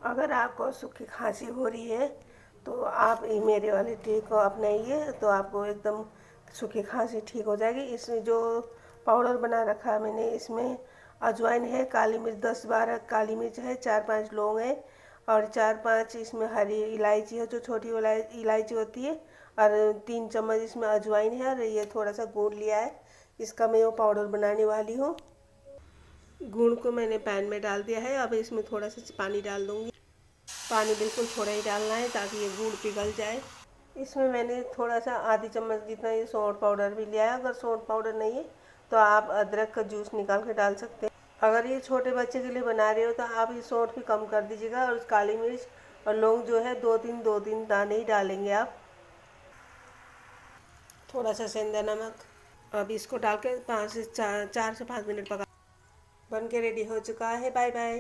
अगर आपको सूखी खांसी हो रही है तो आप ये मेरे वाले ट्रिक को अपनाइए, तो आपको एकदम सूखी खांसी ठीक हो जाएगी। इसमें जो पाउडर बना रखा है मैंने, इसमें अजवाइन है, काली मिर्च 10-12 काली मिर्च है, 4-5 लौंग है और 4-5 इसमें हरी इलायची है, जो छोटी इलायची होती है, और 3 चम्मच इसमें अजवाइन है, और ये थोड़ा सा गुड़ लिया है। इसका मैं वो पाउडर बनाने वाली हूँ। गुड़ को मैंने पैन में डाल दिया है। अब इसमें थोड़ा सा पानी डाल दूँगी। पानी बिल्कुल थोड़ा ही डालना है ताकि ये गुड़ पिघल जाए। इसमें मैंने थोड़ा सा आधी चम्मच जितना ये सौंठ पाउडर भी लिया है। अगर सौंठ पाउडर नहीं है तो आप अदरक का जूस निकाल के डाल सकते हैं। अगर ये छोटे बच्चे के लिए बना रहे हो तो आप ये सौंठ भी कम कर दीजिएगा, और काली मिर्च और लौंग जो है 2-3 दाने ही डालेंगे आप। थोड़ा सा सेंधा नमक। अब इसको डाल के 4 से 5 मिनट पका। बन के रेडी हो चुका है। Bye bye.